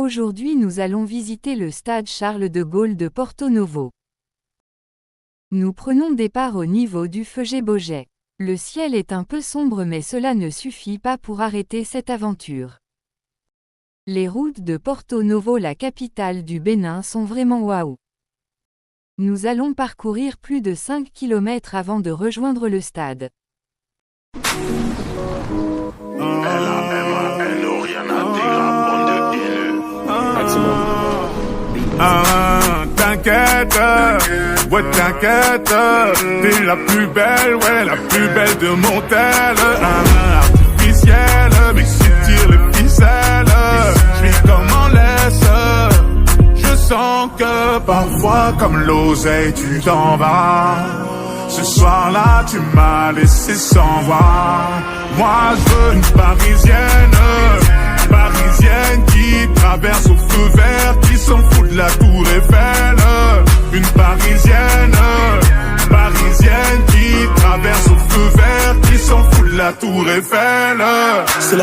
Aujourd'hui nous allons visiter le stade Charles de Gaulle de Porto Novo. Nous prenons départ au niveau du Feuget-Boget. Le ciel est un peu sombre mais cela ne suffit pas pour arrêter cette aventure. Les routes de Porto Novo, la capitale du Bénin, sont vraiment waouh. Nous allons parcourir plus de 5 km avant de rejoindre le stade. T'inquiète, ouais t'inquiète, t'es la plus belle, ouais la plus belle de mon tel. Artificielle, mais si tire les ficelles, j'vis comme en laisse. Je sens que parfois comme l'oseille tu t'en vas. Ce soir-là tu m'as laissé sans voix. Moi je veux une parisienne, qui traverse au feu vert, qui s'en fout de la tour Eiffel. Une parisienne qui traverse au feu vert, qui s'en fout de la tour Eiffel. C'est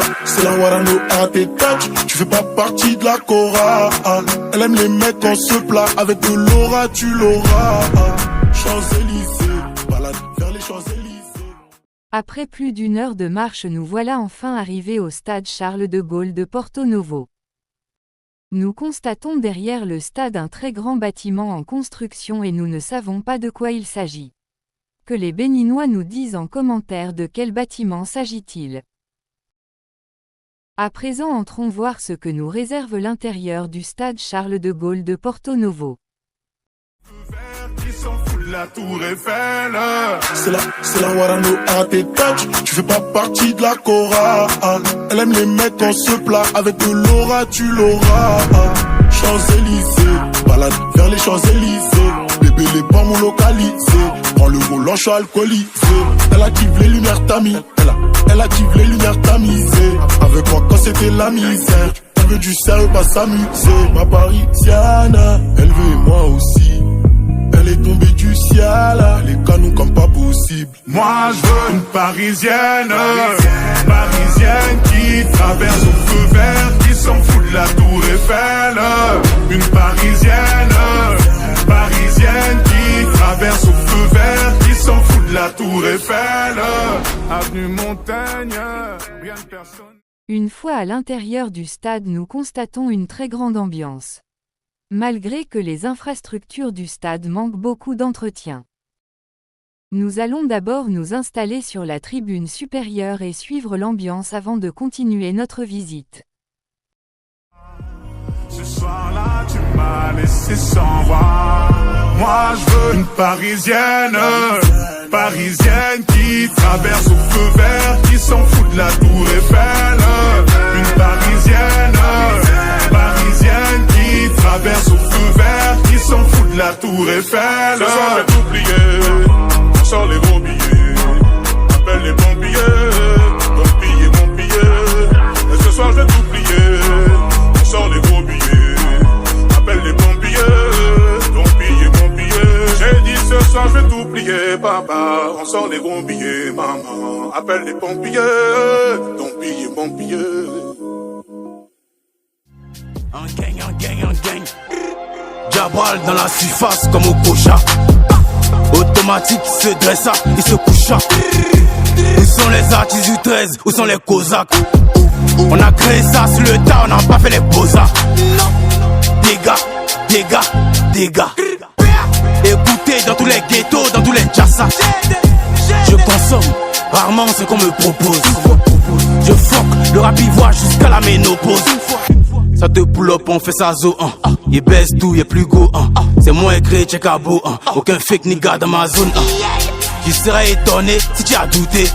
la Warano à tes touch, tu fais pas partie de la chorale. Elle aime les mecs en se plat, avec de l'aura tu l'auras. Champs-Élysées, balade vers les Champs-Élysées. Après plus d'une heure de marche, nous voilà enfin arrivés au stade Charles de Gaulle de Porto Novo. Nous constatons derrière le stade un très grand bâtiment en construction et nous ne savons pas de quoi il s'agit. Que les Béninois nous disent en commentaire de quel bâtiment s'agit-il. À présent entrons voir ce que nous réserve l'intérieur du stade Charles de Gaulle de Porto Novo. La tour Eiffel. C'est la Warano à tes touch, tu fais pas partie de la chorale. Elle aime les mecs en se plat, avec de l'aura tu l'auras. Champs-Élysées, balade vers les Champs-Élysées. Bébé les bambous localisés, prends le volant, je suis alcoolisé. Elle active les lumières tamisées, elle active les lumières tamisées. Avec moi quand c'était la misère, elle veut du sérieux, pas s'amuser. Ma parisienne, elle veut et moi aussi. Elle est tombée du ciel, les canons comme pas possible. Moi je veux une parisienne qui traverse au feu vert, qui s'en fout de la tour Eiffel. Une parisienne qui traverse au feu vert, qui s'en fout de la tour Eiffel. Avenue Montaigne, rien de personne. Une fois à l'intérieur du stade, nous constatons une très grande ambiance. Malgré que les infrastructures du stade manquent beaucoup d'entretien. Nous allons d'abord nous installer sur la tribune supérieure et suivre l'ambiance avant de continuer notre visite. Ce soir-là, tu m'as laissé sans voix. Moi, je veux une parisienne qui traverse au feu vert, qui s'en fout de la tour Eiffel. Une parisienne qui traverse au feu vert, qui s'en fout de la tour Eiffel. Ce soir, je vais t'oublier, on sort les gros billets, appelle les bons billets, mon billet. Et ce soir, je vais t'oublier, on sort les gros billets, appelle les bons billets, mon billet. J'ai dit ce soir, je vais t'oublier, papa, on sort les gros billets, maman, appelle les bons billets, mon billet. Un gang. Jabal dans la surface comme au Kocha. Automatique, il se dressa, il se coucha. Où sont les artistes du 13? Où sont les Cosaques? On a créé ça sur le tas, on n'a pas fait les beaux-arts. Dégâts. Écoutez dans tous les ghettos, dans tous les jassas. Je consomme rarement ce qu'on me propose. Je fuck le rap ivoire jusqu'à la ménopause. Ça te pull up, on fait ça zo, Il baisse tout, il est plus go, C'est moi écrit, check à beau, Aucun fake nigga dans ma zone, Je serais étonné si tu as douté.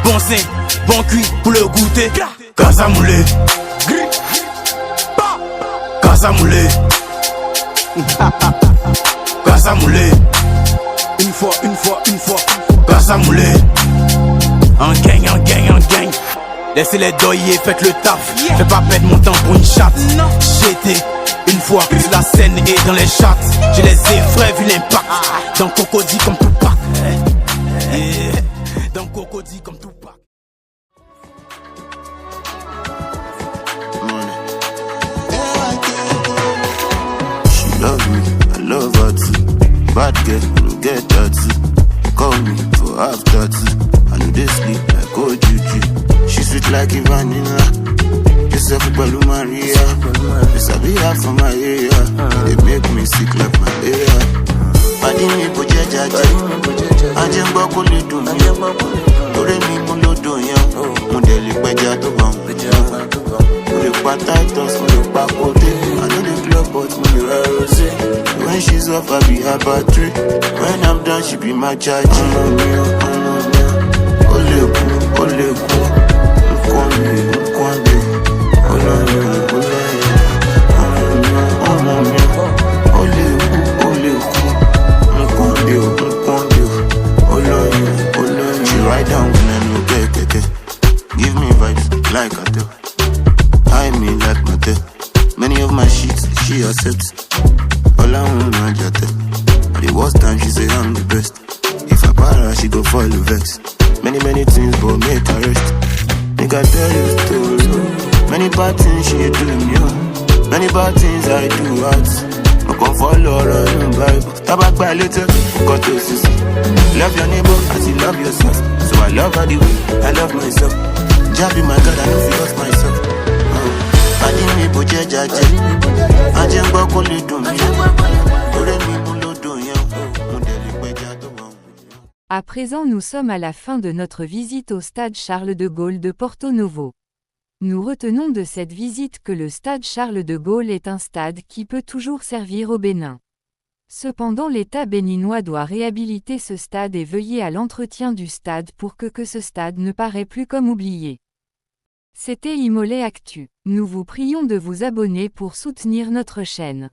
Bon sein, bon cuit pour le goûter. Casamoulé. Une fois. Casamoulé. Un gang. Laissez les doyer, faites le taf. Fais pas perdre mon temps pour une chatte. J'étais une fois sur la scène et dans les chats. Je les effraie vu l'impact. Dans Cocody comme Tupac. Dans Cocody comme Tupac. love me, I love her too. Bad girl, no get dirty. Call me for after two. I know they sleep like old juju. She sweet like a vanilla. Just a Balu Maria. This a be half from my area. They make me sick like malaria. Padi mi boje jaja. Anje ngba ko le dun mi. Ore mi mo lo dun yan. Mo de le peja to ban. Mo le pa Titus, mo le pa kote. I know the club but mo le ra rose. When she's off I be her battery. When I'm done she be my charge. Ole ku, ole ku. Nkwande. She ride down when I no get. Give me vibes like I do. High me like my tail. Many of my sheets she accepts. All I want my jate. At the worst time she say I'm the best. If I para she go fall the vex. Many things but make her rest. Nigga tell you story. Many bad things she do me. Many bad things I do out. No come follow her in Bible. Tabak by little, got to see. Love your neighbor as you love yourself. So I love her the way I love myself. Jabby my God, I know feel lost myself. I didn't need boje jaje. I just go kole do me. Ore mi mo lo do yan. Mo de le peja to ban. À présent nous sommes à la fin de notre visite au stade Charles de Gaulle de Porto Novo. Nous retenons de cette visite que le stade Charles de Gaulle est un stade qui peut toujours servir au Bénin. Cependant l'État béninois doit réhabiliter ce stade et veiller à l'entretien du stade pour que ce stade ne paraît plus comme oublié. C'était Imolé Actu. Nous vous prions de vous abonner pour soutenir notre chaîne.